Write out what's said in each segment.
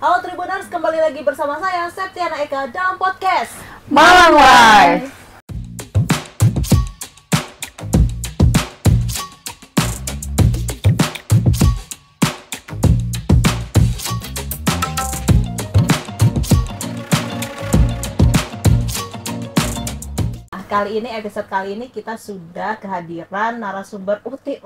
Halo Tribuners, kembali lagi bersama saya Septiana Eka dalam podcast Malang Live. Episode kali ini kita sudah kehadiran narasumber Uti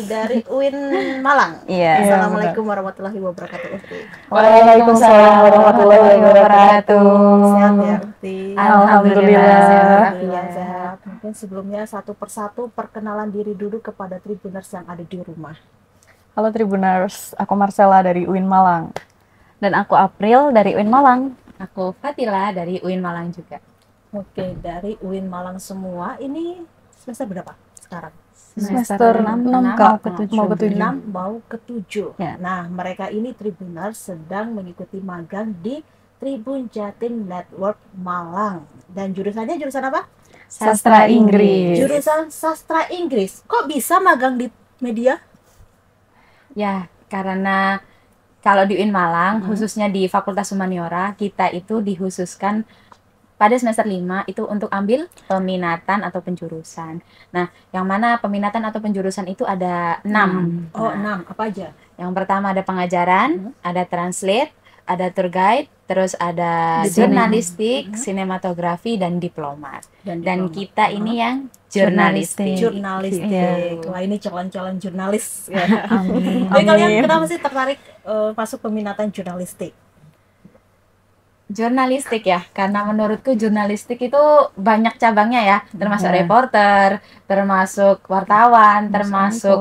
dari UIN Malang. Iya. Assalamualaikum warahmatullahi wabarakatuh Uti. Waalaikumsalam warahmatullahi wabarakatuh. Sehat ya Uti? Alhamdulillah. Sehat. Mungkin sebelumnya satu persatu perkenalan diri dulu kepada Tribuners yang ada di rumah. Halo Tribuners, aku Marcella dari UIN Malang. Dan aku April dari UIN Malang. Aku Fatila dari UIN Malang juga. Oke, dari UIN Malang semua. Ini semester berapa sekarang? Semester 6 mau ke 7. 6 mau ke 7. Ya. Nah, mereka ini Tribuners sedang mengikuti magang di Tribun Jatim Network Malang. Dan jurusannya jurusan apa? Sastra Inggris. Jurusan Sastra Inggris. Kok bisa magang di media? Ya, karena kalau di UIN Malang, khususnya di Fakultas Humaniora, kita itu dikhususkan pada semester 5 itu untuk ambil peminatan atau penjurusan. Nah, yang mana peminatan atau penjurusan itu ada 6. Oh, 6. Apa aja? Yang pertama ada pengajaran, ada translate, ada tour guide, terus ada jurnalistik, sinematografi, dan diplomat. Dan kita ini yang jurnalistik. Jurnalistik. Wah, ini calon-calon jurnalis. Ya. Amin. Jadi kalian kenapa sih tertarik masuk peminatan jurnalistik? Jurnalistik ya, karena menurutku jurnalistik itu banyak cabangnya ya, termasuk reporter, termasuk wartawan, termasuk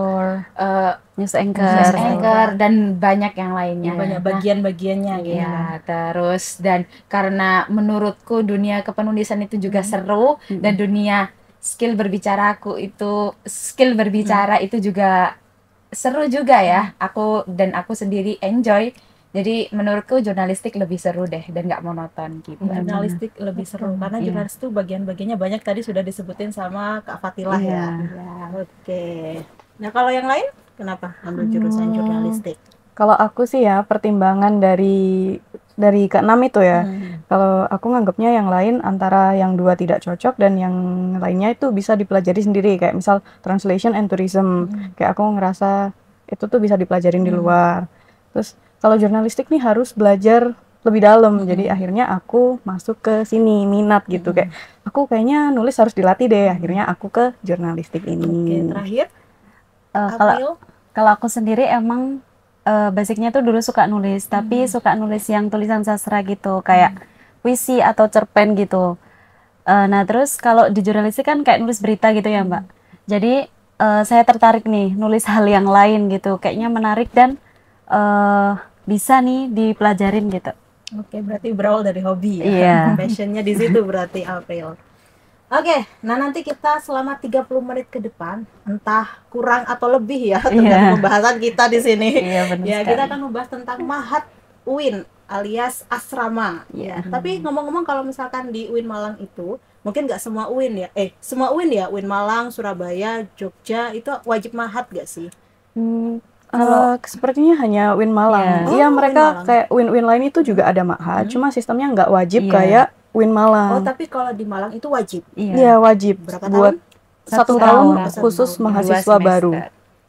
news news anchor. anchor, dan banyak yang lainnya. Banyak bagian-bagiannya gitu. Iya, terus dan karena menurutku dunia kepenulisan itu juga seru, dan dunia skill berbicara itu juga seru juga ya. Aku sendiri enjoy. Jadi menurutku jurnalistik lebih seru deh dan nggak monoton gitu. Jurnalistik lebih seru karena jurnalis itu bagian-bagiannya banyak, tadi sudah disebutin sama Kak Fatilah ya. Oke. Nah, kalau yang lain kenapa ambil jurusan jurnalistik? Kalau aku sih ya pertimbangan dari ke-6 itu ya. Kalau aku nganggapnya yang lain antara yang 2 tidak cocok dan yang lainnya itu bisa dipelajari sendiri, kayak misal translation and tourism. Kayak aku ngerasa itu tuh bisa dipelajarin di luar. Terus kalau jurnalistik nih harus belajar lebih dalam, jadi akhirnya aku masuk ke sini, minat gitu, kayak aku kayaknya nulis harus dilatih deh, akhirnya aku ke jurnalistik Oke, ini. terakhir Kalau aku sendiri emang basicnya tuh dulu suka nulis, tapi suka nulis yang tulisan sastra gitu, kayak puisi atau cerpen gitu. Nah terus kalau di jurnalistik kan kayak nulis berita gitu ya Mbak. Jadi saya tertarik nih nulis hal yang lain gitu, kayaknya menarik dan bisa nih dipelajarin gitu. Oke, berarti berawal dari hobi ya. Iya. Passionnya di situ berarti April. Oke, nah nanti kita selama 30 menit ke depan, entah kurang atau lebih ya, tergantung pembahasan kita di sini. Iya, benar Ya, sekali. kita akan membahas tentang Mahat UIN alias asrama. Ya. Tapi ngomong-ngomong kalau misalkan di UIN Malang itu, mungkin nggak semua UIN ya. Semua UIN ya, UIN Malang, Surabaya, Jogja itu wajib Mahat nggak sih? Sepertinya hanya UIN Malang. Iya, Oh, mereka UIN Malang. kayak UIN lain itu juga ada Ma'had, cuma sistemnya nggak wajib kayak UIN Malang. Oh, tapi kalau di Malang itu wajib. Iya, wajib. Berapa buat tahun? 1 tahun tahun. khusus Satu tahun. mahasiswa baru.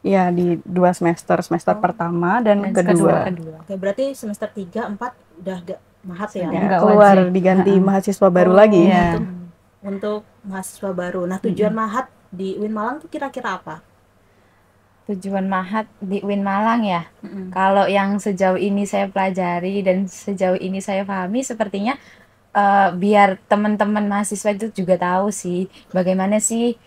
Iya, di 2 semester pertama dan kedua. Oke, berarti semester 3, 4 udah gak Mahat ya? Ya, Nggak keluar wajib. diganti mahasiswa baru lagi. Untuk mahasiswa baru. Nah, tujuan Mahat di UIN Malang tuh kira-kira apa? Tujuan Mahat di UIN Malang ya. Kalau yang sejauh ini saya pelajari dan sejauh ini saya pahami, sepertinya biar teman-teman mahasiswa itu juga tahu sih bagaimana sih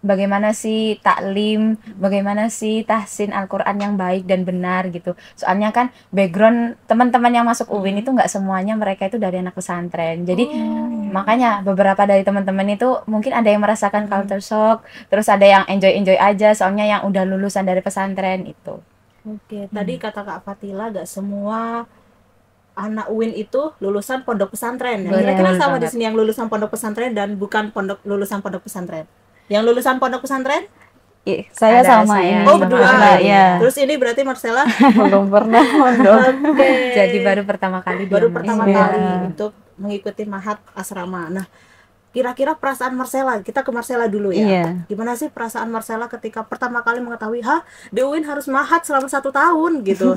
bagaimana sih taklim, bagaimana sih tahsin Al-Quran yang baik dan benar gitu. Soalnya kan background teman-teman yang masuk UIN itu nggak semuanya mereka itu dari anak pesantren. Jadi makanya beberapa dari teman-teman itu mungkin ada yang merasakan culture shock, terus ada yang enjoy-enjoy aja soalnya yang udah lulusan dari pesantren itu. Oke, tadi kata Kak Fatila gak semua anak UIN itu lulusan pondok pesantren. Betul Kira-kira sama di banget. sini yang lulusan pondok pesantren dan bukan lulusan pondok pesantren. Yang lulusan pondok pesantren? Saya Ada sama saya ini. Oh, sama berdua. Marcella, ya. Terus ini berarti Marcella Belum pernah mondok. oke. Jadi baru pertama kali Baru dia pertama Iya. kali untuk mengikuti Mahat Asrama. Nah, kira-kira perasaan Marcella, kita ke Marcella dulu ya. Iya. Gimana sih perasaan Marcella ketika pertama kali mengetahui, di UIN harus Mahat selama 1 tahun gitu?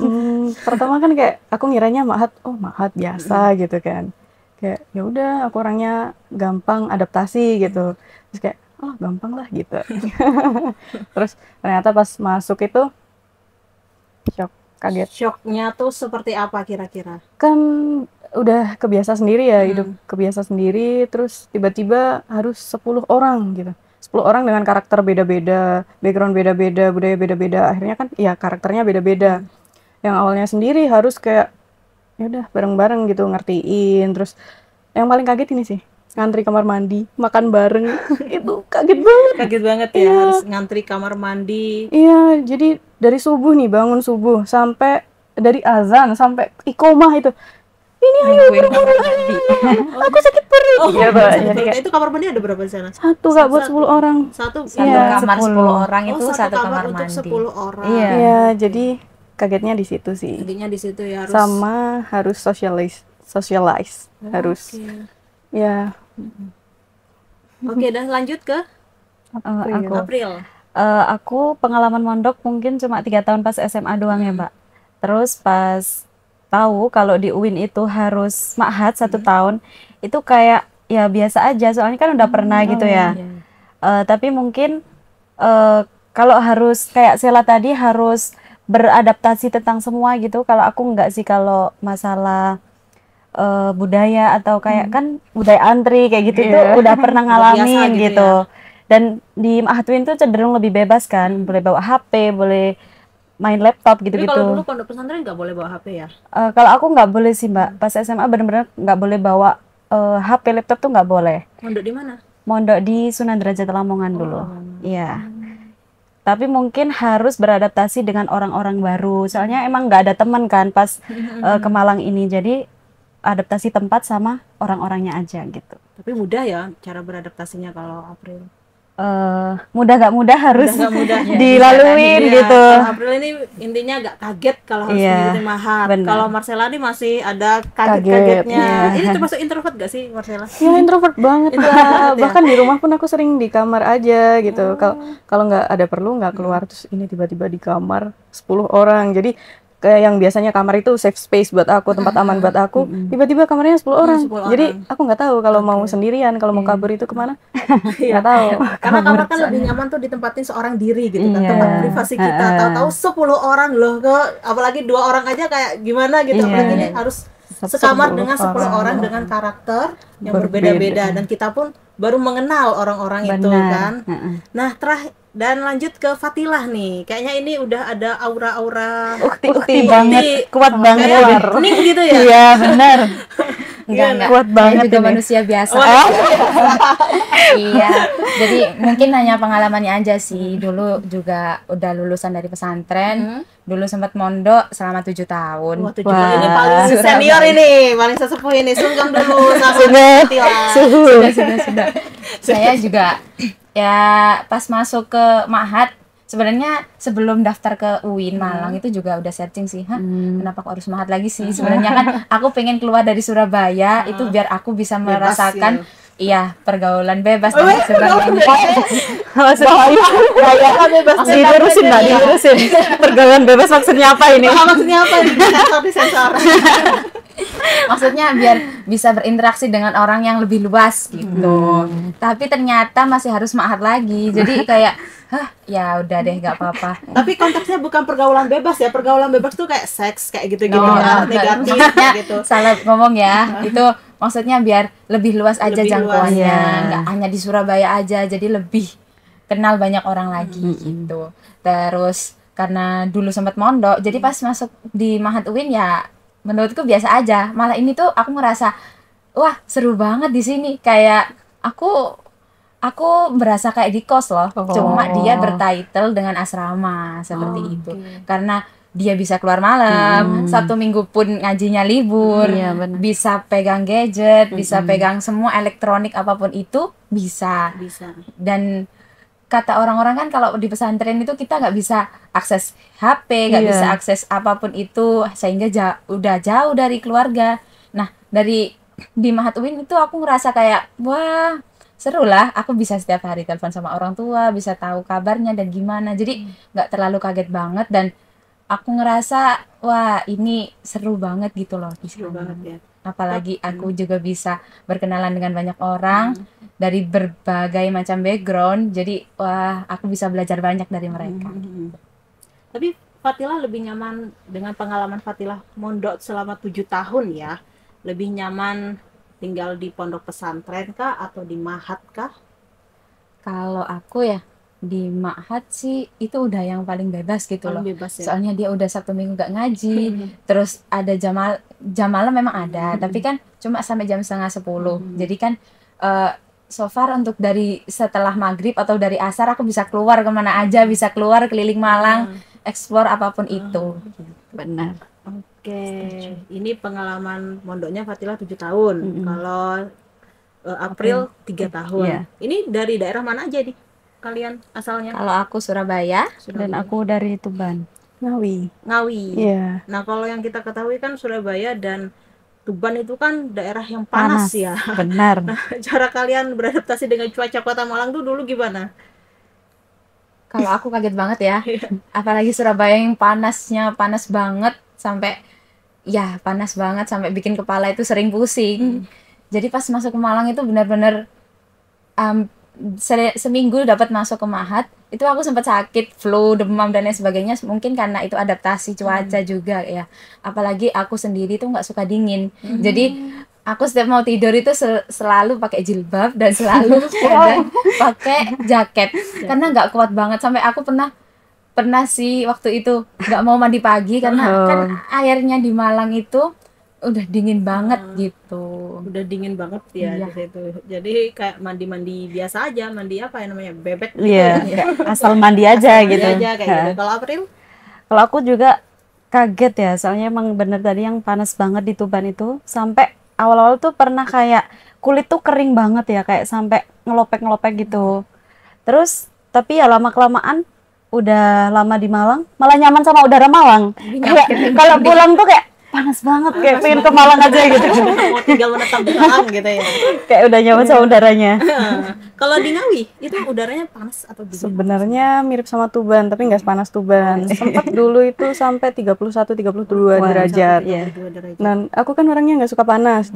Pertama kan kayak aku ngiranya Mahat, oh Mahat biasa gitu kan. Kayak ya udah aku orangnya gampang adaptasi gitu. Terus kayak oh gampang lah gitu. Terus ternyata pas masuk itu shock, kaget. Shocknya tuh seperti apa kira-kira? Kan udah kebiasa sendiri ya, hidup kebiasa sendiri, terus tiba-tiba harus 10 orang gitu. 10 orang dengan karakter beda-beda, background beda-beda, budaya beda-beda. Akhirnya kan ya karakternya beda-beda. Yang awalnya sendiri harus kayak ya udah bareng-bareng gitu ngertiin. Terus yang paling kaget ini sih, ngantri kamar mandi, makan bareng. Itu kaget banget. Kaget banget ya, harus ngantri kamar mandi. Iya, jadi dari subuh nih, bangun subuh sampai dari azan sampai iqomah itu. Ini ayo buru-buru ayo. Aku sakit perut. Oh, Gitu. sakit Jadi perut. kayak Itu kamar mandi ada berapa di sana? satu Kak buat 10 orang. Satu Satu Iya, kamar 10. 10 orang itu Oh, satu kamar untuk mandi. 10 orang. Iya. Iya, jadi kagetnya di situ sih. Intinya di situ ya harus Sama harus socialize. Harus Oke. ya Oke, dan lanjut ke Aku April. aku pengalaman mondok mungkin cuma 3 tahun pas SMA doang ya Mbak. Terus pas tahu kalau di UIN itu harus ma'had 1 tahun, itu kayak ya biasa aja, soalnya kan udah pernah gitu ya. Tapi mungkin kalau harus kayak Sela tadi harus beradaptasi tentang semua gitu. Kalau aku enggak sih, kalau masalah budaya atau kayak kan budaya antri kayak gitu itu udah pernah Udah biasa ngalamin gitu gitu. Dan di Ma'had UIN tuh cenderung lebih bebas kan, boleh bawa HP, boleh main laptop Tapi gitu-gitu. kalau dulu pondok pesantren nggak boleh bawa HP ya? Kalau aku nggak boleh sih Mbak, pas SMA bener-bener nggak boleh bawa HP, laptop tuh nggak boleh. Mondok di mana? Mondok di Sunan Derajat Lamongan dulu. Iya. Tapi mungkin harus beradaptasi dengan orang-orang baru. Soalnya emang nggak ada teman kan pas ke Malang ini. Jadi adaptasi tempat sama orang-orangnya aja gitu. Tapi mudah ya cara beradaptasinya kalau April. Mudah nggak mudah harus Nggak mudah ya. dilaluin Iya, gitu. kalau April ini intinya agak kaget kalau harus Iya, mengikuti Mahat. benar. Kalau Marcella ini masih ada Kaget, kaget-kagetnya. iya. Ini termasuk introvert gak sih Marcella? ya introvert banget Introvert lah. banget ya? Bahkan di rumah pun aku sering di kamar aja gitu. Kalau nggak ada perlu nggak keluar, terus ini tiba-tiba di kamar 10 orang. Jadi kayak yang biasanya kamar itu safe space buat aku, tempat aman buat aku, tiba-tiba kamarnya 10 orang. 10 Jadi orang. aku nggak tahu kalau mau sendirian, kalau mau kabur itu kemana, nggak tahu. Karena kamar kan lebih nyaman tuh ditempatin seorang diri gitu kan, Iya. tempat privasi kita. Tahu-tahu 10 orang loh, apalagi 2 orang aja kayak gimana gitu. Iya. Apalagi ini harus sekamar 10 dengan 10 orang. orang dengan karakter yang Berbeda. berbeda-beda, dan kita pun baru mengenal orang-orang itu Benar. kan. Nah, dan lanjut ke Fatilah nih. Kayaknya ini udah ada aura-aura Ukti banget, kuat banget. kayak hening gitu ya. Iya benar. Enggak. Kuat banget Saya juga ini. manusia biasa. Iya. Jadi mungkin hanya pengalamannya aja sih. Dulu juga udah lulusan dari pesantren. Dulu sempat mondok selama 7 tahun. Wah, 7 tahun ini paling Surabaya. senior ini, paling sesepuh ini. Sungkem dulu sama Fatilah. Sudah. Saya juga ya pas masuk ke Ma'had, sebenarnya sebelum daftar ke UIN Malang itu juga udah searching sih, kenapa aku harus Ma'had lagi sih? Sebenarnya kan aku pengen keluar dari Surabaya itu biar aku bisa merasakan iya pergaulan bebas dari Surabaya. Kayak bebas Dilurusin nggak? Dilurusin. Pergaulan bebas maksudnya apa ini? maksudnya apa ini? Disensor. Maksudnya biar bisa berinteraksi dengan orang yang lebih luas gitu. Tapi ternyata masih harus Ma'had lagi. Jadi kayak ya udah deh nggak apa-apa. Tapi konteksnya bukan pergaulan bebas ya. Pergaulan bebas tuh kayak seks kayak gitu-gitu No, kan, enggak. negatif Maksudnya, gitu. salah ngomong ya. Itu maksudnya biar lebih luas aja Lebih jangkauannya, luas, ya. nggak hanya di Surabaya aja, jadi lebih kenal banyak orang lagi gitu. Terus karena dulu sempat mondok, jadi pas masuk di Ma'had UIN ya menurutku biasa aja. Malah ini tuh aku ngerasa wah seru banget di sini. Kayak aku berasa kayak di kos loh. Cuma dia bertitle dengan asrama seperti itu. Karena dia bisa keluar malam, Sabtu Minggu pun ngajinya libur, Iya, benar. bisa pegang gadget, bisa pegang semua elektronik apapun itu bisa. Bisa. Dan kata orang-orang kan kalau di pesantren itu kita nggak bisa akses HP, nggak Iya. bisa akses apapun itu, sehingga udah jauh dari keluarga. Nah, dari di Mahat UIN itu aku ngerasa kayak, wah seru lah, aku bisa setiap hari telepon sama orang tua, bisa tahu kabarnya dan gimana. Jadi nggak terlalu kaget banget, dan aku ngerasa, wah ini seru banget gitu loh di Seru sana. banget ya. Apalagi aku juga bisa berkenalan dengan banyak orang dari berbagai macam background. Jadi wah, aku bisa belajar banyak dari mereka. Tapi Fatila lebih nyaman dengan pengalaman Fatila mondok selama 7 tahun ya. Lebih nyaman tinggal di pondok pesantren kah atau di mahat kah? Kalau aku ya di Ma'had sih itu udah yang paling bebas gitu loh. Paling bebas ya. Soalnya dia udah Sabtu Minggu gak ngaji, terus ada jam malam memang ada, tapi kan cuma sampai jam setengah 10. Jadi kan so far untuk dari setelah maghrib atau dari asar aku bisa keluar kemana aja, bisa keluar keliling Malang, explore apapun itu. Benar. Oke, ini pengalaman mondoknya Fatila 7 tahun. Kalau April 3 tahun. Iya. Ini dari daerah mana aja nih kalian asalnya? Kalau aku Surabaya, Dan aku dari Tuban. Ngawi. Ngawi. Iya. Nah, kalau yang kita ketahui kan Surabaya dan Tuban itu kan daerah yang panas, ya. Benar. Cara kalian beradaptasi dengan cuaca Kota Malang tuh dulu gimana? kalau aku kaget banget ya. Apalagi Surabaya yang panasnya panas banget sampai ya panas banget sampai bikin kepala itu sering pusing. Jadi pas masuk ke Malang itu benar-benar seminggu dapat masuk ke Mahat, itu aku sempat sakit, flu, demam dan lain sebagainya, mungkin karena itu adaptasi cuaca juga ya. Apalagi aku sendiri tuh nggak suka dingin. Jadi aku setiap mau tidur itu selalu pakai jilbab dan selalu kadang pakai jaket karena nggak kuat banget, sampai aku pernah sih waktu itu nggak mau mandi pagi karena kan airnya di Malang itu udah dingin banget gitu. Udah dingin banget ya Iya. di situ. Jadi kayak mandi-mandi biasa aja, mandi apa ya namanya? Bebek gitu Iya, ya. asal mandi aja Mandi gitu. aja kayak gitu. Kalau April? Kalau aku juga kaget ya, soalnya emang bener tadi yang panas banget di Tuban itu, sampai awal-awal tuh pernah kayak kulit tuh kering banget ya, kayak sampai ngelopek-ngelopek gitu. Terus tapi ya lama-kelamaan udah lama di Malang, malah nyaman sama udara Malang. Kayak kalau pulang tuh kayak panas banget, kayak pengen ke Malang aja gitu. Mau tinggal menetap di Malang gitu ya. Kayak udah nyaman sama udaranya. Kalau di Ngawi itu udaranya panas atau dingin? Sebenarnya mirip sama Tuban, tapi nggak sepanas Tuban. Sempat dulu itu sampai 31-32 derajat. Iya. 2 derajat. Dan aku kan orangnya nggak suka panas,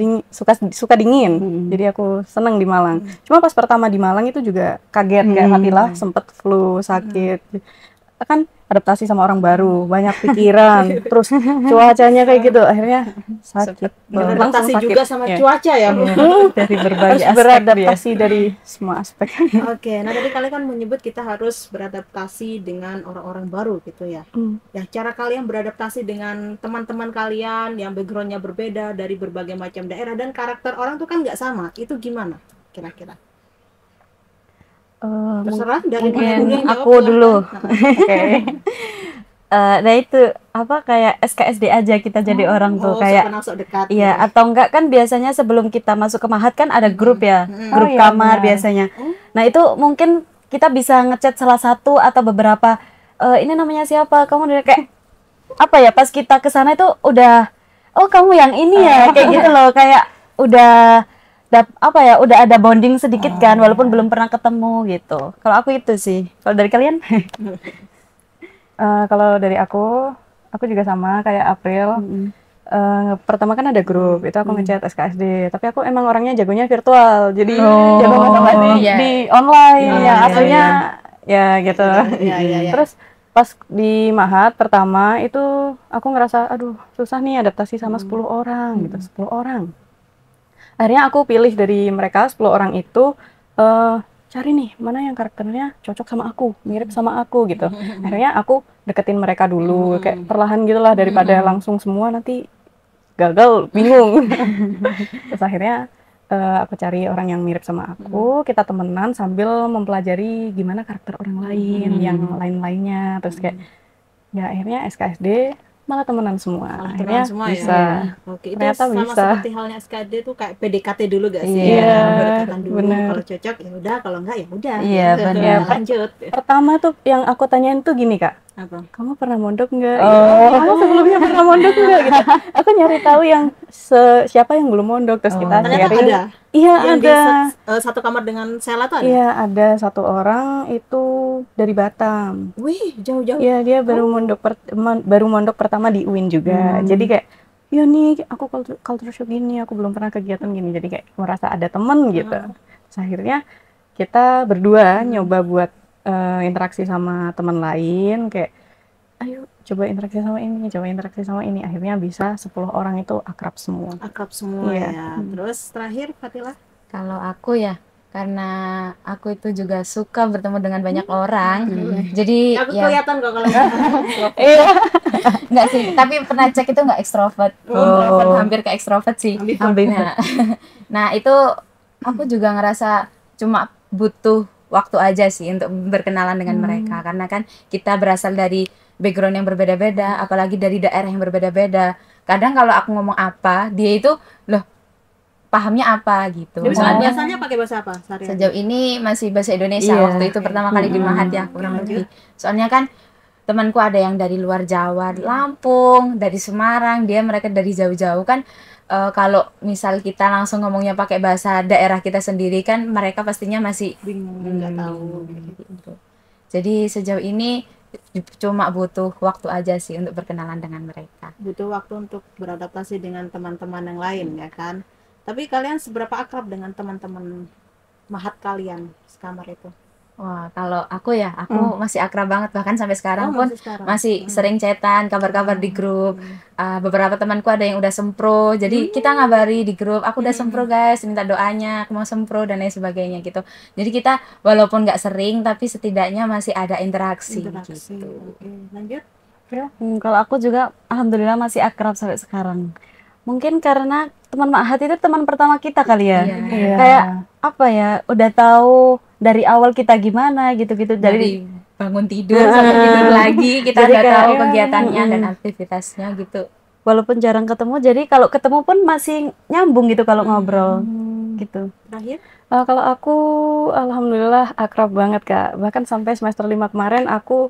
suka dingin. Jadi aku seneng di Malang. Cuma pas pertama di Malang itu juga kaget kayak Fatila, sempet flu, sakit. Kan adaptasi sama orang baru, banyak pikiran, terus cuacanya kayak gitu, akhirnya sakit. Beradaptasi Langsung juga sakit. sama Iya. cuaca ya. Dari Harus berbagai aspek beradaptasi dari semua aspek. Oke, nah tadi kalian kan menyebut kita harus beradaptasi dengan orang-orang baru gitu ya. Ya, cara kalian beradaptasi dengan teman-teman kalian yang backgroundnya berbeda dari berbagai macam daerah dan karakter orang tuh kan nggak sama. Itu gimana kira-kira? Terserah dari mana mungkin dulu yang jawab, aku silahkan. dulu. Nah, Oke. Nah itu apa kayak SKSD aja kita jadi orang tuh oh, kayak sok kenal, sok dekat. iya, atau enggak kan biasanya sebelum kita masuk ke Mahat kan ada grup ya, grup Oh, iya, kamar benar. biasanya. Nah itu mungkin kita bisa ngechat salah satu atau beberapa, ini namanya siapa, kamu udah kayak apa ya, pas kita ke sana itu udah, oh kamu yang ini ya, kayak gitu loh, kayak udah apa ya, udah ada bonding sedikit kan, walaupun belum pernah ketemu gitu. Kalau aku itu sih, kalau dari kalian? Kalau dari aku juga sama kayak April. Pertama kan ada grup, itu aku ngechat SKSD, tapi aku emang orangnya jagonya virtual, jadi jago masalah Iya. di online, Iya, ya iya, aslinya ya gitu. Iya, iya, iya. Terus pas di Mahat pertama itu aku ngerasa aduh susah nih adaptasi sama 10 orang gitu, 10 orang. Akhirnya aku pilih dari mereka 10 orang itu, cari nih mana yang karakternya cocok sama aku, mirip sama aku gitu. Akhirnya aku deketin mereka dulu, kayak perlahan gitulah, daripada langsung semua nanti gagal, bingung. Terus akhirnya aku cari orang yang mirip sama aku, kita temenan sambil mempelajari gimana karakter orang lain, yang lain-lainnya. Terus kayak ya akhirnya SKSD malah temenan semua. Malah Akhirnya temenan semua ya? bisa. Oke, itu Ternyata sama bisa. seperti halnya SKD tuh kayak PDKT dulu gak sih? Iya, Berdekatan dulu, bener. kalau cocok ya udah, kalau enggak ya udah. Iya, gitu. bener. Lanjut. Pertama tuh yang aku tanyain tuh gini Kak, Apa? kamu pernah mondok nggak? Oh. Kamu sebelumnya pernah mondok nggak? Gitu. Aku nyari tahu yang siapa yang belum mondok, terus kita Ternyata sharing. ada. Iya Yang di ada. satu kamar dengan Sela tuh ada? Iya ada satu orang itu dari Batam. Wih, jauh-jauh. Iya dia baru mondok pertama di UIN juga. Jadi kayak, ya nih aku culture shock gini, aku belum pernah kegiatan gini. Jadi kayak merasa ada temen gitu. Terus akhirnya kita berdua nyoba buat interaksi sama teman lain, kayak ayo coba interaksi sama ini, coba interaksi sama ini. Akhirnya bisa 10 orang itu akrab semua. Akrab semua Iya. ya. Terus terakhir Fatila? Kalau aku ya, karena aku itu juga suka bertemu dengan banyak orang, jadi Aku ya kelihatan kok kalau nggak sih, tapi pernah cek itu nggak ekstrovert, introvert hampir ke ekstrovert sih. Nah, nah itu aku juga ngerasa cuma butuh waktu aja sih untuk berkenalan dengan mereka, karena kan kita berasal dari background yang berbeda-beda, apalagi dari daerah yang berbeda-beda. Kadang kalau aku ngomong apa, dia itu loh pahamnya apa gitu. Jadi Soalnya biasanya pakai bahasa apa sehari-hari? sejauh ini masih bahasa Indonesia. Iya. Waktu itu pertama kali di Mahat ya, kurang lebih. Soalnya kan temanku ada yang dari luar Jawa, Lampung, dari Semarang, mereka dari jauh-jauh kan. Kalau misal kita langsung ngomongnya pakai bahasa daerah kita sendiri kan, mereka pastinya masih Bingung, nggak tahu. gitu. Jadi sejauh ini cuma butuh waktu aja sih untuk berkenalan dengan mereka. Butuh waktu untuk beradaptasi dengan teman-teman yang lain ya kan. Tapi kalian seberapa akrab dengan teman-teman Mahat kalian sekamar itu? Wah, kalau aku ya, aku masih akrab banget, bahkan sampai sekarang pun sekarang. masih sering chatan, kabar-kabar di grup. Beberapa temanku ada yang udah sempro, jadi kita ngabari di grup, aku udah sempro guys, minta doanya, aku mau sempro dan lain sebagainya gitu. Jadi kita walaupun nggak sering, tapi setidaknya masih ada interaksi. Gitu. Oke, lanjut. Kalau aku juga alhamdulillah masih akrab sampai sekarang. Mungkin karena teman Mahat itu teman pertama kita kali ya. Iya. Kayak apa ya, udah tahu dari awal kita gimana gitu-gitu. Dari bangun tidur sampai tidur lagi, kita Jadi udah kayak, tahu kegiatannya dan aktivitasnya gitu. walaupun jarang ketemu, jadi kalau ketemu pun masih nyambung gitu kalau ngobrol gitu. Terakhir? Kalau aku alhamdulillah akrab banget Kak. Bahkan sampai semester 5 kemarin aku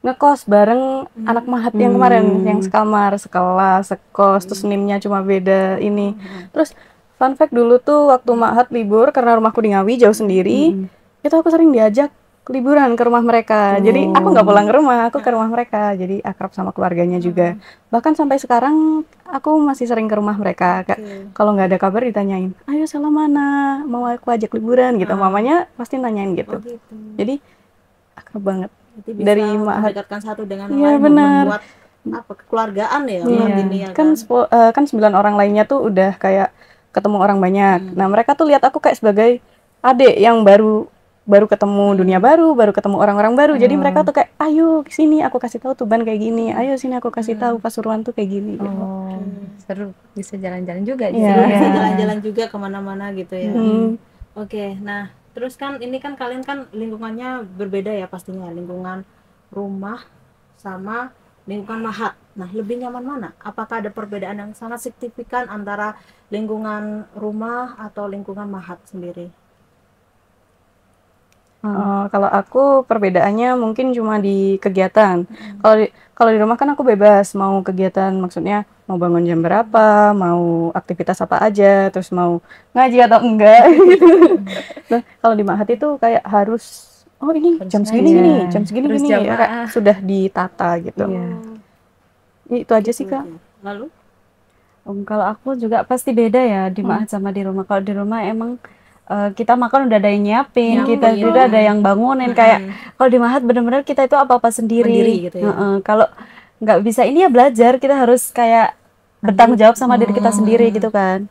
ngekos bareng anak Mahat yang kemarin, yang sekamar, sekelas, sekos, terus NIM-nya cuma beda ini. Terus fun fact dulu tuh waktu Mahat libur karena rumahku di Ngawi jauh sendiri, itu aku sering diajak liburan ke rumah mereka. Jadi aku nggak pulang ke rumah, aku ke rumah mereka. Jadi akrab sama keluarganya juga. Bahkan sampai sekarang aku masih sering ke rumah mereka. Kalau nggak ada kabar ditanyain, ayo Sela mana, mau aku ajak liburan gitu. Mamanya pasti nanyain gitu. Jadi akrab banget. Jadi bisa Dari Mahat. mendekatkan satu dengan Iya, lain, benar. membuat apa kekeluargaan ya, Iya. gini ya Kan kan 9 orang lainnya tuh udah kayak ketemu orang banyak. Nah, mereka tuh lihat aku kayak sebagai adik yang baru ketemu dunia baru ketemu orang-orang baru. Jadi mereka tuh kayak, ayo sini aku kasih tahu Tuban kayak gini. Ayo sini aku kasih tahu Pasuruan tuh kayak gini. Gitu. Seru, bisa jalan-jalan juga di Iya. sini. bisa jalan-jalan juga kemana-mana gitu ya. Oke, nah terus kan ini kan kalian kan lingkungannya berbeda ya pastinya, lingkungan rumah sama lingkungan Mahat. Nah, lebih nyaman mana? Apakah ada perbedaan yang sangat signifikan antara lingkungan rumah atau lingkungan Mahat sendiri? Kalau aku perbedaannya mungkin cuma di kegiatan. Kalau di rumah kan aku bebas mau kegiatan, maksudnya mau bangun jam berapa, mau aktivitas apa aja, terus mau ngaji atau enggak. Nah, kalau di Mahat itu kayak harus ini jam segini ngaji. gini, jam segini Terus gini, ya, jamaah. kayak sudah ditata gitu. Itu aja sih Kak. Lalu Kalau aku juga pasti beda ya di Mahat sama di rumah. Kalau di rumah emang kita makan udah ada yang nyiapin, kita juga ada yang bangunin. Kayak kalau di Mahat bener-bener kita itu apa-apa sendiri. Mandiri gitu ya. Kalau nggak bisa ini ya belajar, kita harus kayak bertanggung jawab sama diri kita sendiri gitu kan.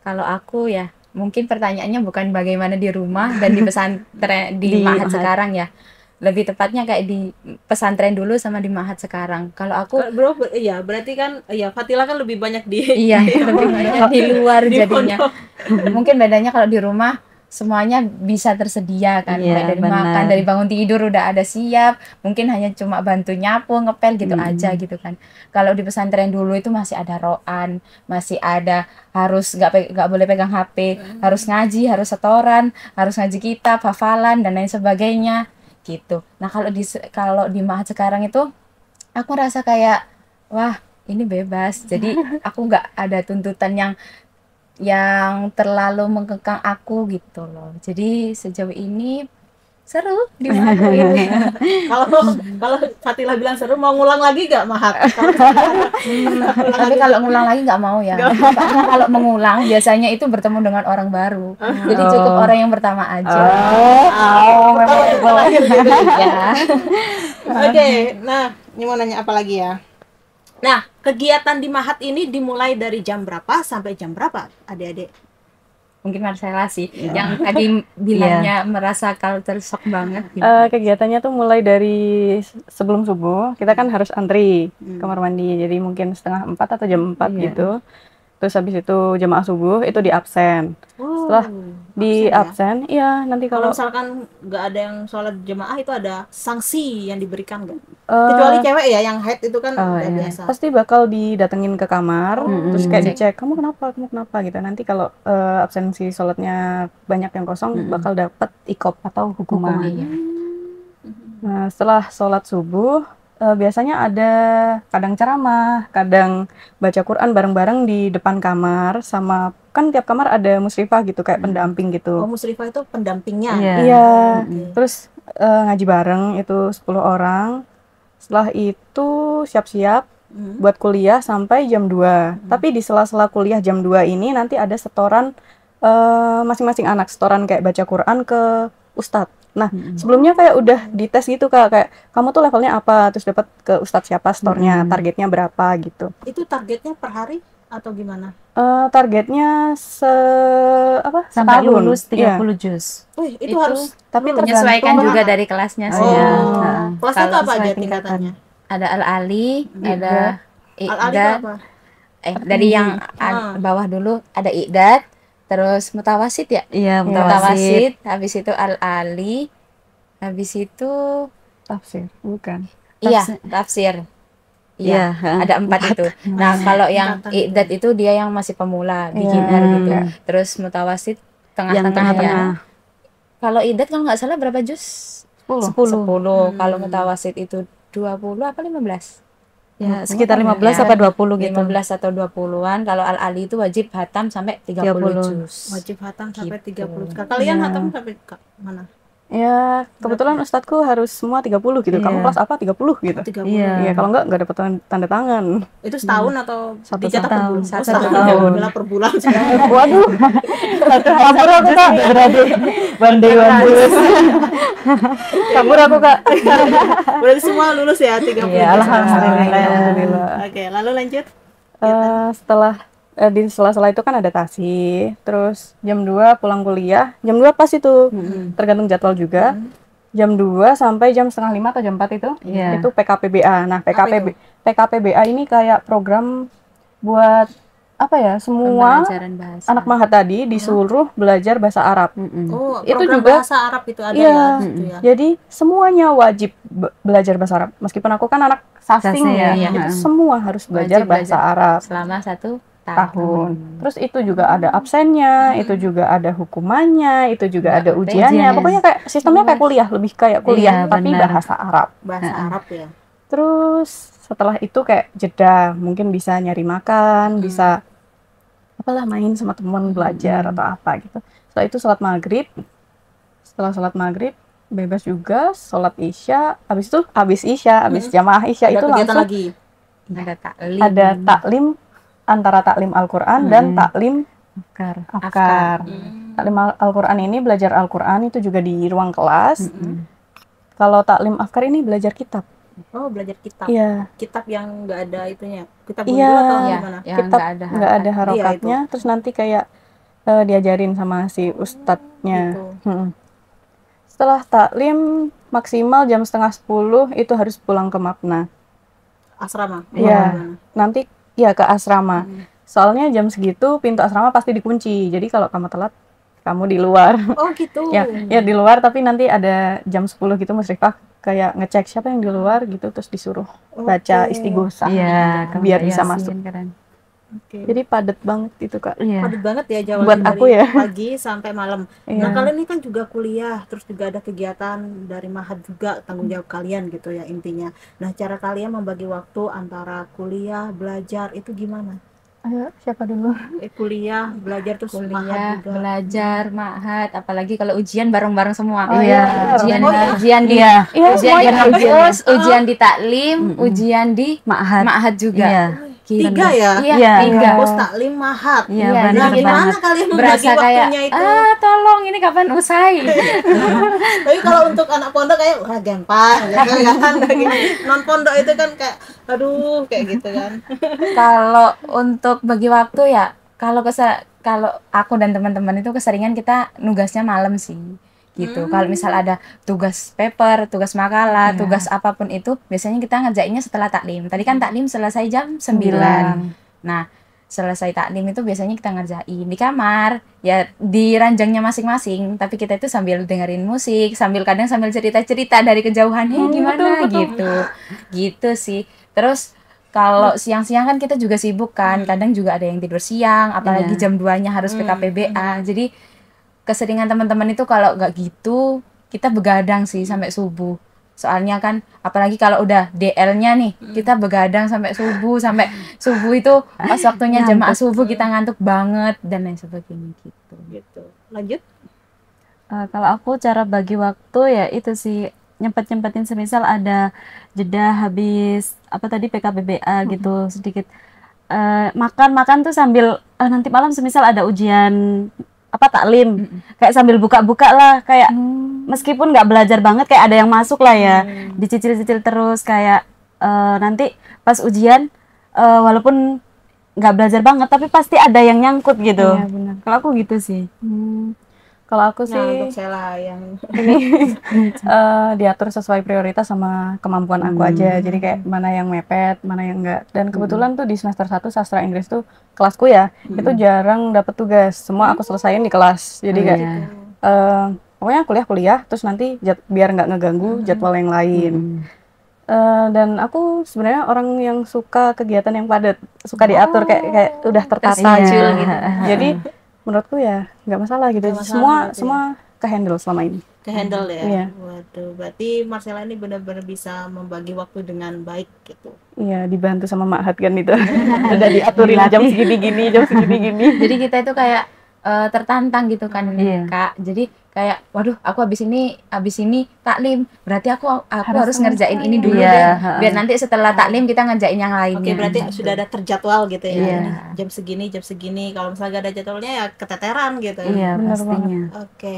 Kalau aku ya, mungkin pertanyaannya bukan bagaimana di rumah dan di pesantren di Mahat sekarang ya. Lebih tepatnya kayak di pesantren dulu sama di Mahat sekarang. Kalau aku bro, iya berarti kan ya Fatila kan lebih banyak di iya lebih banyak di luar jadinya. Mungkin bedanya kalau di rumah semuanya bisa tersedia kan, Iya, mulai dari benar. makan, dari bangun tidur udah ada siap, mungkin hanya cuma bantu nyapu, ngepel gitu aja gitu kan. Kalau di pesantren dulu itu masih ada roan, masih ada harus nggak boleh pegang HP, harus ngaji, harus setoran, harus ngaji kitab, hafalan dan lain sebagainya gitu. Nah kalau di Mahat sekarang itu aku rasa kayak wah ini bebas, jadi aku nggak ada tuntutan yang terlalu mengekang aku gitu loh. Jadi sejauh ini seru di Mahat ini. Kalau kalau Fatila bilang seru, mau ngulang lagi gak Mahat? Tapi kalau ngulang lagi nggak mau ya. Karena kalau mengulang biasanya itu bertemu dengan orang baru. Jadi cukup orang yang pertama aja. Ya. Oke, nah ini mau nanya apa lagi ya? Nah, kegiatan di Mahat ini dimulai dari jam berapa sampai jam berapa, adik-adik? Mungkin Marcella sih yang tadi bilangnya merasa culture shock banget gitu. Kegiatannya tuh mulai dari sebelum subuh, kita kan harus antri kamar mandi, jadi mungkin 3:30 atau jam 4 gitu. Terus habis itu jamaah subuh itu di absen. Setelah di absen, iya nanti Kalau kalau misalkan nggak ada yang sholat jemaah itu ada sanksi yang diberikan nggak? Kecuali cewek ya, yang haid itu kan udah biasa. pasti bakal didatengin ke kamar, terus kayak dicek kamu kenapa gitu. Nanti kalau absensi sholatnya banyak yang kosong, bakal dapat ikop atau hukuman. Nah setelah sholat subuh biasanya ada kadang ceramah, kadang baca Quran bareng-bareng di depan kamar, sama kan tiap kamar ada musyrifah gitu kayak pendamping gitu. Oh, musyrifah itu pendampingnya. Iya. Terus ngaji bareng itu 10 orang. Setelah itu siap-siap buat kuliah sampai jam 2. Tapi di sela-sela kuliah jam 2 ini nanti ada setoran masing-masing anak, setoran kayak baca Quran ke ustadz. Nah, sebelumnya kayak udah dites gitu Kak, kayak kamu tuh levelnya apa, terus dapat ke ustadz siapa, setornya, targetnya berapa gitu. Itu targetnya per hari atau gimana? Targetnya sampai setahun. lulus 30 Iya. juz. Wih, itu harus Tapi menyesuaikan tergantung juga dari kelasnya sih. Oh, Ya. kelasnya itu Kalau apa aja sesuai tingkatannya? Ada Al-Ali, ada Al-Ali itu Iqdad, apa? dari yang bawah dulu ada Iqdad, terus Mutawasid ya? Iya, Mutawasid, habis itu Al-Ali, habis itu tafsir, bukan. iya, tafsir. Iya, Iya, ada 4 itu. Nah, kalau yang Iqdad itu dia yang masih pemula, beginner gitu. Terus Mutawasid yang tengah-tengah ya. tengah-tengah. Kalau Iqdad kalau nggak salah berapa juz? 10. Kalau Mutawasid itu 20 apa 15? Ya, sekitar 15 sampai 20 gitu. 15 atau 20-an. Kalau Al-Ali itu wajib hatam sampai 30 juz. Wajib hatam sampai 30. Kalian hatam sampai mana? Ya, kebetulan ustadku harus semua 30 gitu. Kamu kelas apa? 30 gitu. 30. Iya, kalau enggak dapat tanda tangan. Itu setahun atau Satu dicatat per tahun. bulan? Satu Setahun. tahun. Adalah per bulan. Waduh. Kabur aku Kak. Berarti bandai bandus. Kabur aku Kak. Berarti semua lulus ya 30. Iya, alhamdulillah. Oke, lalu lanjut. Setelah di sela-sela itu kan ada tasi, terus jam 2 pulang kuliah, jam 2 pas itu, tergantung jadwal juga, jam 2 sampai jam 4:30 atau jam 4 itu PKPBA. Nah, PKPBA ini kayak program buat apa ya, semua Pembelajaran bahasa. anak Mahat tadi disuruh belajar bahasa Arab. Oh, Itu program juga bahasa Arab itu ada iya, ya di situ ya. jadi semuanya wajib belajar bahasa Arab. Meskipun aku kan anak sasing ya, iya. itu semua harus belajar Wajib bahasa Arab selama 1 tahun. Terus itu juga ada absennya, itu juga ada hukumannya, itu juga ada ujiannya. ujian. Pokoknya kayak sistemnya kayak kuliah, lebih kayak kuliah Iya, tapi benar. bahasa Arab. Bahasa Arab ya. Terus setelah itu kayak jeda, mungkin bisa nyari makan, bisa apalah main sama teman, belajar atau apa gitu. Setelah itu sholat maghrib. Setelah sholat maghrib bebas juga, sholat isya. Habis itu habis jamaah isya Ada itu kegiatan langsung lagi. ada taklim. ada taklim, antara taklim Al-Quran dan taklim Afkar. Taklim Al-Quran ini belajar Al-Quran itu juga di ruang kelas. Kalau taklim Afkar ini belajar kitab. Oh, belajar kitab. Iya. Kitab yang enggak ada itunya. Kitab Iya. bundul atau Ya, gimana? yang Kitab nggak ada nggak ada harakat. harokatnya. Terus nanti kayak diajarin sama si ustadznya. Gitu. Setelah taklim maksimal jam 9:30 itu harus pulang ke Mapna. Asrama. Iya. Nanti ya ke asrama. Soalnya jam segitu pintu asrama pasti dikunci. Jadi kalau kamu telat kamu di luar. Oh gitu. Ya di luar, tapi nanti ada jam 10 gitu musyrifah kayak ngecek siapa yang di luar gitu, terus disuruh baca istighosah Iya, biar kalau bisa Yasin masuk. keren. Oke. Jadi padat banget itu Kak. Iya. Padat banget ya jawabannya Buat aku dari ya. pagi sampai malam. Iya. Nah kalian ini kan juga kuliah, terus juga ada kegiatan dari Mahat juga, tanggung jawab kalian gitu ya intinya. Nah cara kalian membagi waktu antara kuliah, belajar itu gimana? Ayo, siapa dulu? Kuliah, belajar terus Mahat Kuliah, juga. belajar, Mahat, apalagi kalau ujian bareng-bareng semua. Oh, iya. Ujian, Oh, iya. ujian di Iya, ujian di semuanya kampus, ujian di taklim, ujian di Ma'had. Ma'had juga. Iya. Tiga ya? Iya, Iya. tiga. Kampus, taklim, Mahat. Iya, Iya, benar Nah jadi gimana banget. kalian membagi berasa kayak waktunya itu? tolong ini kapan usai. Tapi kalau untuk anak pondok kayak wah gampang gitu kan. Non pondok itu kan kayak aduh kayak gitu kan. Kalau untuk bagi waktu ya, kalau aku dan teman-teman itu keseringan kita nugasnya malam sih. Gitu. Kalau misal ada tugas paper, tugas makalah, tugas apapun itu, biasanya kita ngerjainnya setelah taklim. Tadi kan taklim selesai jam 9. Nah, selesai taklim itu biasanya kita ngerjain di kamar, ya di ranjangnya masing-masing, tapi kita itu sambil dengerin musik, kadang sambil cerita-cerita dari kejauhan, gimana gitu. Gitu sih. Terus kalau siang-siang kan kita juga sibuk kan, kadang juga ada yang tidur siang, apalagi jam 2-nya harus PKPBA. Jadi keseringan teman-teman itu kalau nggak gitu, kita begadang sih sampai subuh. Soalnya kan apalagi kalau udah DL-nya nih, kita begadang sampai subuh itu pas waktunya jamaah subuh kita ngantuk banget dan lain sebagainya gitu. Gitu. Lanjut. Kalau aku cara bagi waktu ya itu sih nyempet-nyempetin semisal ada jeda habis apa tadi PKBBA gitu sedikit makan tuh sambil nanti malam semisal ada ujian apa taklim kayak sambil buka-buka lah kayak meskipun nggak belajar banget kayak ada yang masuk lah ya dicicil-cicil terus kayak nanti pas ujian walaupun nggak belajar banget tapi pasti ada yang nyangkut gitu. Iya, benar. Kalau aku gitu sih. Kalau aku Nah, sih untuk Sheila yang ini diatur sesuai prioritas sama kemampuan aku aja. Jadi kayak mana yang mepet, mana yang enggak. Dan kebetulan tuh di semester 1 sastra Inggris tuh kelasku ya, itu jarang dapat tugas. Semua aku selesaiin di kelas. Jadi kayak pokoknya kuliah terus nanti biar nggak ngeganggu jadwal yang lain. Dan aku sebenarnya orang yang suka kegiatan yang padat, suka diatur kayak udah tertata gitu. Jadi menurutku ya nggak masalah gitu. Nggak masalah Semua kehandle selama ini. kehandle ya. Iya. Waduh, berarti Marcella ini benar-benar bisa membagi waktu dengan baik gitu. Iya, dibantu sama Ma'had kan itu. Udah diaturin jam segini gini. Jadi kita itu kayak tertantang gitu kan Kak. Jadi kayak waduh aku habis ini taklim berarti aku harus ngerjain ini dulu deh biar nanti setelah taklim kita ngerjain yang lainnya. Oke, berarti sudah ada terjadwal gitu ya. Iya. Ini jam segini. Kalau misalnya gak ada jadwalnya ya keteteran gitu. Iya, Benar pastinya. Oke.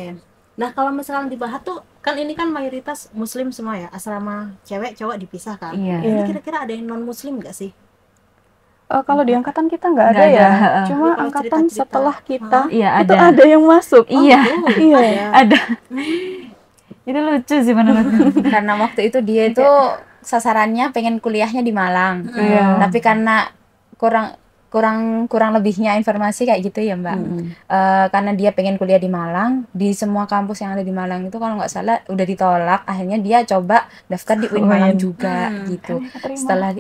Nah, kalau misalnya di Bahat tuh kan ini kan mayoritas muslim semua ya. Asrama cewek cowok dipisah kan. Iya. Ini kira-kira ada yang non muslim gak sih? Kalau di angkatan kita nggak ada Nggak ya. ada. Cuma Kalau angkatan cerita-cerita. setelah kita Iya, itu ada. ada yang masuk. Iya. Iya. Ada. Itu lucu sih menurutku. Karena waktu itu dia itu sasarannya pengen kuliahnya di Malang. Iya. Tapi karena kurang lebihnya informasi kayak gitu ya Mbak. Karena dia pengen kuliah di Malang, di semua kampus yang ada di Malang itu kalau nggak salah udah ditolak, akhirnya dia coba daftar di UIN Malang juga gitu. Setelah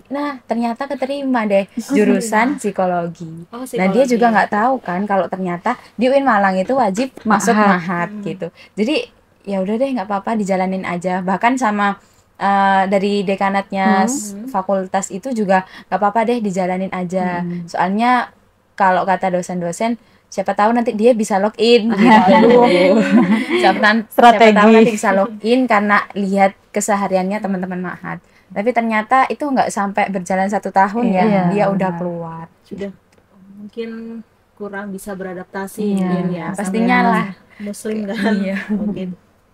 ternyata keterima deh jurusan psikologi. Oh, Nah dia juga nggak tahu kan kalau ternyata di UIN Malang itu wajib masuk Mahat gitu. Jadi ya udah deh nggak apa-apa dijalanin aja. Bahkan sama dari dekanatnya fakultas itu juga gak apa-apa deh dijalanin aja. Soalnya kalau kata dosen-dosen siapa tahu nanti dia bisa login gitu. siapa tahu nanti bisa login karena lihat kesehariannya teman-teman Ma'had. Tapi ternyata itu nggak sampai berjalan 1 tahun dia udah keluar. Sudah mungkin kurang bisa beradaptasi ya pastinya lah muslim kan. Iya. Mungkin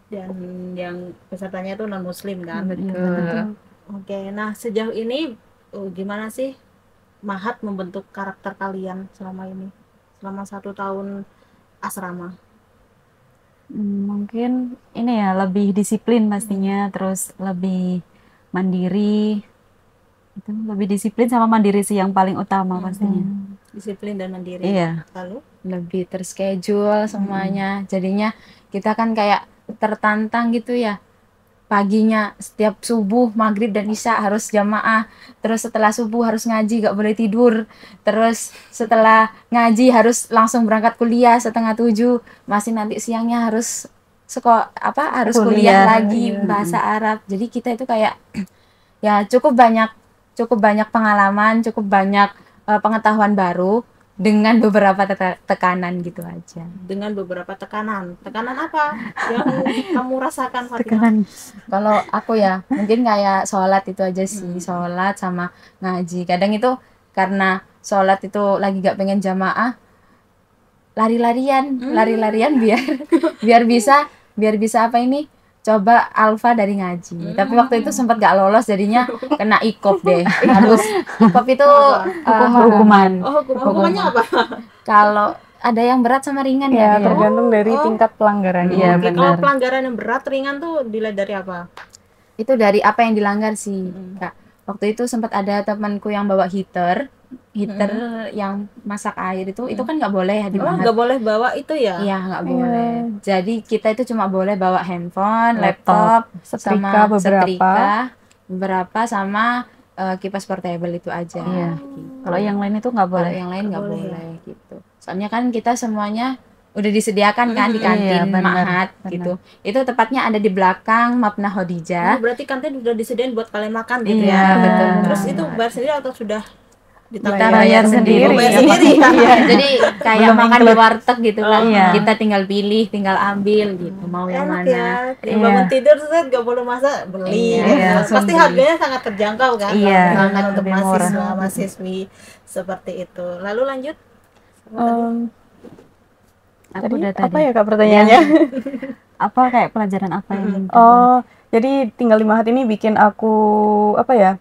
dan yang pesertanya itu non muslim kan. Betul. Oke, nah sejauh ini gimana sih Ma'had membentuk karakter kalian selama 1 tahun asrama? Mungkin ini ya lebih disiplin pastinya, terus lebih mandiri. Itu lebih disiplin sama mandiri sih yang paling utama pastinya. Disiplin dan mandiri. Iya. Lalu lebih terschedule semuanya. Jadinya kita kan kayak tertantang gitu ya. Paginya setiap subuh, maghrib dan isya harus jamaah. Terus setelah subuh harus ngaji, gak boleh tidur. Terus setelah ngaji harus langsung berangkat kuliah 6:30. Masih nanti siangnya harus harus kuliah lagi bahasa Arab. Jadi kita itu kayak ya cukup banyak pengalaman, cukup banyak pengetahuan baru dengan beberapa tekanan gitu aja. dengan beberapa tekanan apa yang kamu rasakan, Fatimah? Tekanan. Kalau aku ya mungkin kayak sholat itu aja sih, sholat sama ngaji. Kadang itu karena sholat itu lagi gak pengen jamaah, lari-larian biar bisa coba alfa dari ngaji. Tapi waktu itu sempat gak lolos, jadinya kena ikop deh. Harus ikop itu Hukuman. Hukumannya apa? kalau ada yang berat sama ringan Ya, ya. tergantung dari tingkat pelanggarannya. Iya, Oke, benar. kalau pelanggaran yang berat ringan tuh dilihat dari apa? Itu dari apa yang dilanggar sih, Kak. Waktu itu sempat ada temanku yang bawa heater yang masak air itu kan nggak boleh Oh, dimahat. nggak boleh bawa itu ya? Iya, nggak boleh. Jadi kita itu cuma boleh bawa handphone, laptop, setrika sama beberapa. sama kipas portable itu aja. Iya. Gitu. Kalau yang lain itu nggak Kalau boleh. yang lain nggak Nggak boleh gitu. Soalnya kan kita semuanya udah disediakan kan di Iya, kantin benar, Ma'had benar. gitu. Itu tepatnya ada di belakang Mabna Oh, Khadijah. berarti kantin udah disediain buat kalian makan gitu Iya, ya? betul. Terus itu bayar sendiri atau sudah Kita ditanggung? bayar sendiri. Oh, bayar ya, sendiri. Iya, jadi kayak Belum makan di include. warteg gitu kan. Iya. Kita tinggal pilih, tinggal ambil gitu, mau yang Enak mana. ya, Iya. bangun tidur set gak boleh masak, beli. Iya, Ya. langsung Pasti beli. harganya sangat terjangkau kan? Iya, kalau misalkan untuk lebih murah. mahasiswi seperti itu. Lalu lanjut. Aku Tadi udah apa tadi. ya Kak pertanyaannya? Apa kayak pelajaran apa yang Oh, jadi tinggal di Mahat ini bikin aku apa ya?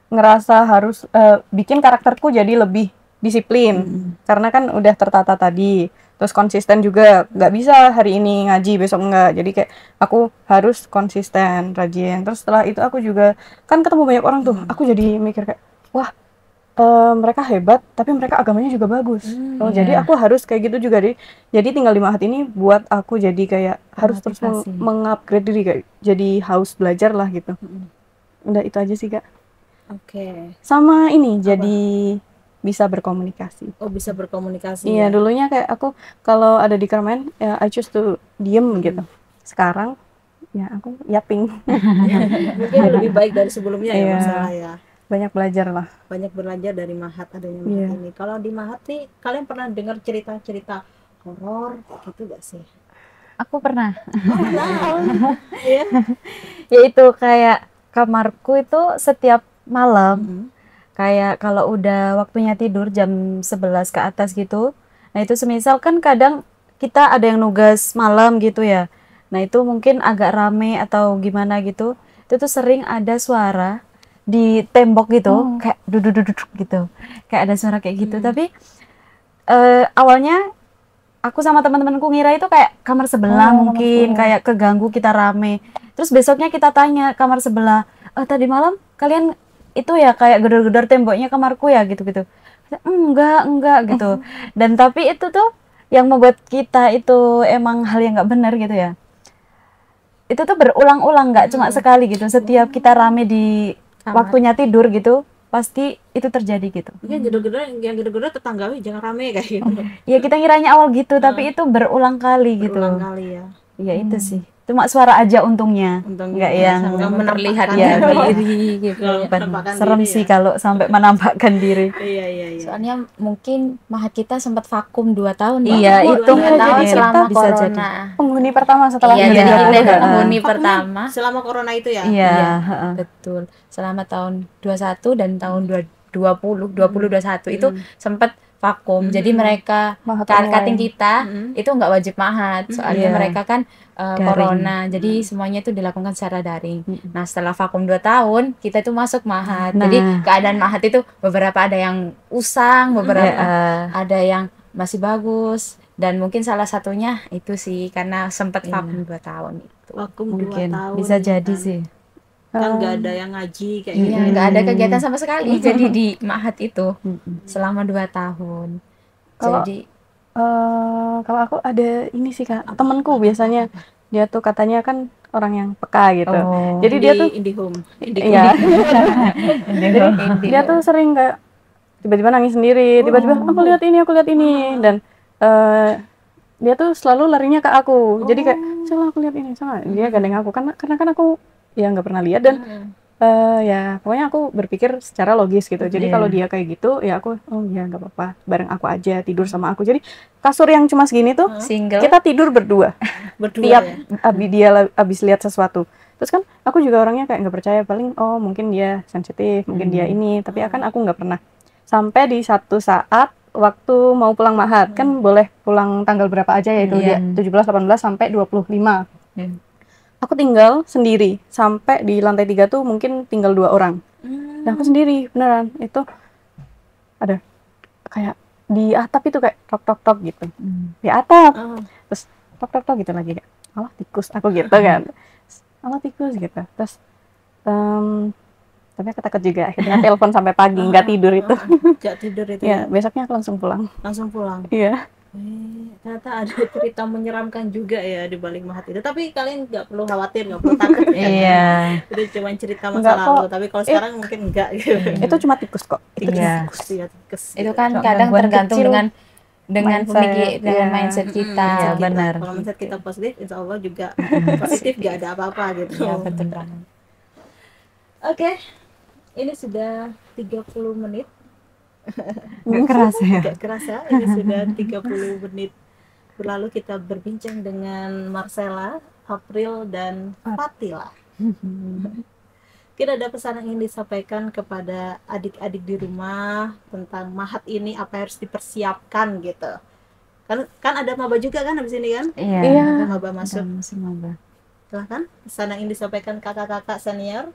Ngerasa harus bikin karakterku jadi lebih disiplin. Karena kan udah tertata tadi. Terus konsisten juga, nggak bisa hari ini ngaji besok enggak. Jadi kayak aku harus konsisten, rajin. Terus setelah itu aku juga kan ketemu banyak orang tuh. Aku jadi mikir kayak, wah, mereka hebat, tapi mereka agamanya juga bagus. Jadi iya. aku harus kayak gitu juga deh. Jadi tinggal di Mahat ini buat aku jadi kayak harus terus Motivasi. mengupgrade diri, kayak jadi haus belajar lah gitu. Udah itu aja sih Kak. Oke. Sama ini jadi bisa berkomunikasi. Oh, bisa berkomunikasi. Iya, ya? dulunya kayak aku kalau ada di Kermen ya I choose to diem gitu. Sekarang ya aku yaping. Mungkin lebih baik dari sebelumnya ya, Iya. masalah ya. Banyak belajar lah. Banyak belajar dari Mahat, adanya Iya. Mahat ini. Kalau di Mahat nih, kalian pernah dengar cerita-cerita horor gitu gak sih? Aku pernah. Iya. Yaitu kayak kamarku itu setiap malam kayak kalau udah waktunya tidur jam 11 ke atas gitu. Nah, itu semisal kan kadang kita ada yang nugas malam gitu ya. Nah, itu mungkin agak rame atau gimana gitu. Itu tuh sering ada suara di tembok gitu, kayak duduk-duduk gitu. Kayak ada suara kayak gitu. Tapi awalnya aku sama teman-temanku ngira itu kayak kamar sebelah mungkin kayak keganggu kita rame. Terus besoknya kita tanya kamar sebelah, tadi malam kalian itu ya kayak gedor-gedor temboknya kamarku ya gitu-gitu. Enggak gitu. Dan tapi itu tuh yang membuat kita itu emang hal yang nggak benar gitu ya. Itu tuh berulang-ulang, nggak cuma sekali gitu. Setiap kita rame di waktunya tidur gitu, pasti itu terjadi gitu. Mungkin yang gedor-gedor tetanggawi jangan rame kayak gitu. Ya kita ngiranya awal gitu, tapi itu berulang kali gitu. Berulang kali ya. Ya itu sih. Cuma suara aja untungnya. Untungnya Nggak yang nggak terlihat ya menampakkan diri gitu. menampakkan serem diri sih ya. kalau sampai menampakkan diri. Iya. Soalnya mungkin Mahat kita sempat vakum 2 tahun. Mbak. Iya, Oh, itu 2 tahun jadi selama bisa corona. jadi. Penghuni pertama setelah Iya, Iya. jadi kita itu Iya. penghuni Vakumnya pertama. selama corona itu ya. Iya, Iya, heeh. betul. Selama tahun 21 dan tahun 2021 itu sempat vakum. Jadi mereka Mahat cutting online. kita itu nggak wajib Mahat. Soalnya Iya. mereka kan Daring. corona. Jadi semuanya itu dilakukan secara daring. Nah, setelah vakum 2 tahun, kita itu masuk Mahat. Nah. Jadi keadaan Mahat itu beberapa ada yang usang, beberapa Ya, ada yang masih bagus, dan mungkin salah satunya itu sih karena sempat vakum 2 tahun itu. Vakum 2 mungkin tahun. bisa jadi kan. sih. kan nggak ada yang ngaji kayak Iya, gitu. nggak ada kegiatan sama sekali. Jadi di Ma'had itu selama 2 tahun. Kalau Jadi kalau aku ada ini sih Kak, temanku biasanya dia tuh katanya kan orang yang peka gitu. Jadi dia tuh Indihome. iya. Jadi dia tuh sering kayak tiba-tiba nangis sendiri, tiba-tiba aku lihat ini dan dia tuh selalu larinya ke aku. Jadi kayak salah aku lihat ini, salah. Dia gandeng aku karena kan aku ya nggak pernah lihat dan ya pokoknya aku berpikir secara logis gitu. Jadi kalau dia kayak gitu ya aku ya nggak apa-apa, bareng aku aja, tidur sama aku. Jadi kasur yang cuma segini tuh single. kita tidur berdua tiap ya. abis lihat sesuatu. Terus kan aku juga orangnya kayak nggak percaya, paling mungkin dia sensitif, mungkin dia ini, tapi akan aku nggak pernah. Sampai di satu saat waktu mau pulang Ma'had, kan boleh pulang tanggal berapa aja ya itu, dia 17, 18 sampai 25. Aku tinggal sendiri sampai di lantai 3 tuh mungkin tinggal 2 orang. Dan aku sendiri beneran itu ada kayak di atap itu kayak tok gitu. Di atap. Terus tok gitu lagi kayak alah tikus aku gitu kan. Alah tikus gitu. Terus tapi aku takut juga akhirnya telepon sampai pagi nggak tidur itu. Nggak tidur itu. Ya, besoknya aku langsung pulang. Iya. Ternyata ada cerita menyeramkan juga ya di balik Ma'had itu. Tapi kalian nggak perlu khawatir, nggak perlu takut. Iya. Itu cuma cerita masa lalu. Tapi kalau sekarang mungkin enggak gitu. Itu cuma tikus kok. Tikus. Itu kan Cuma kadang gangguan tergantung kecil. dengan Mindset, dengan mindset kita. Iya, benar. Kalau mindset kita positif, insya Allah juga positif, nggak ada apa-apa gitu. Iya, betul banget. Oke, ini sudah 30 menit. Nggak kerasa ya. Gak kerasa, ini sudah 30 menit berlalu kita berbincang dengan Marcella, April, dan Fatila. Kira ada pesan yang ingin disampaikan kepada adik-adik di rumah tentang Ma'had ini, apa yang harus dipersiapkan gitu. Kan ada maba juga kan habis ini kan? Iya. Ada maba masuk. Semoga. Silahkan, pesan yang ingin disampaikan kakak-kakak senior.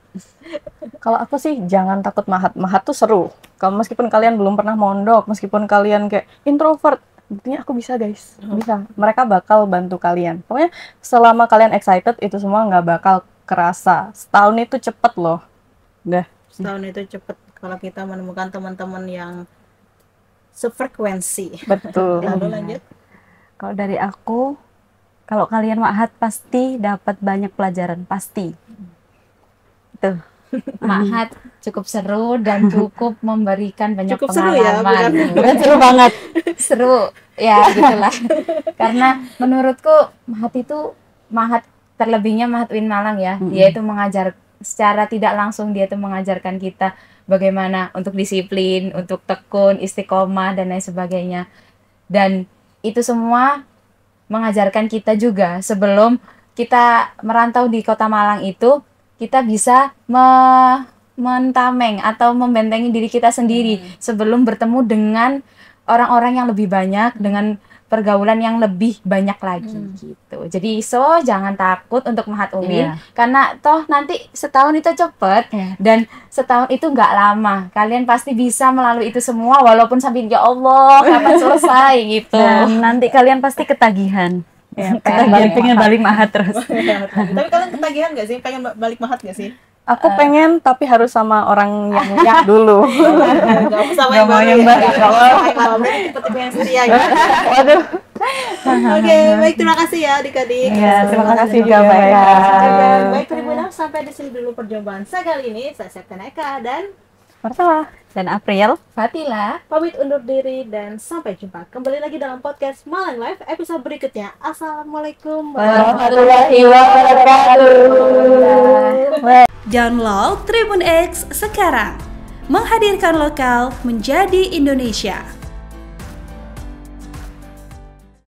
Kalau aku sih jangan takut Ma'had. Ma'had tuh seru. Kalau meskipun kalian belum pernah mondok, meskipun kalian kayak introvert, buktinya aku bisa guys, bisa. Mereka bakal bantu kalian. Pokoknya selama kalian excited itu semua nggak bakal kerasa. Setahun itu cepet loh. Udah. Setahun itu cepet kalau kita menemukan teman-teman yang sefrekuensi. Betul. Lalu lanjut. Kalau dari aku, kalau kalian Ma'had pasti dapat banyak pelajaran, pasti. Itu. Ma'had cukup seru dan cukup memberikan banyak Cukup seru ya, pengalaman. Bukan seru banget. Seru ya gitulah. Karena menurutku Ma'had terlebihnya Ma'had UIN Malang ya, dia itu mengajar secara tidak langsung, dia itu mengajarkan kita bagaimana untuk disiplin, untuk tekun, istiqomah dan lain sebagainya. Dan itu semua mengajarkan kita juga sebelum kita merantau di Kota Malang itu, kita bisa mentameng atau membentengi diri kita sendiri sebelum bertemu dengan orang-orang yang lebih banyak, dengan pergaulan yang lebih banyak lagi gitu. Jadi jangan takut untuk Ma'had UIN, karena toh nanti setahun itu cepet dan setahun itu nggak lama. Kalian pasti bisa melalui itu semua walaupun sampai ya Allah kapan selesai gitu. Dan nanti kalian pasti ketagihan. Ya, Pengen balik Ma'had terus. Tapi kalian ketagihan nggak sih? Pengen balik Ma'had nggak sih? Aku pengen tapi harus sama orang yang dulu. Gak usah sama yang baru. Gak usah tipe-tipe yang setia gitu. Waduh. Oke, baik, terima kasih ya adik-adik. Ya, terima kasih juga Oke, Mbak. baik Tribunal, sampai di sini dulu perjumpaan saya kali ini. Saya Septian Eka dan Marcella. Dan April. Fatila. pamit undur diri dan sampai jumpa kembali lagi dalam podcast Malang Live episode berikutnya. Assalamualaikum Warahmatullahi wabarakatuh. Download Tribun X sekarang. Menghadirkan lokal menjadi Indonesia.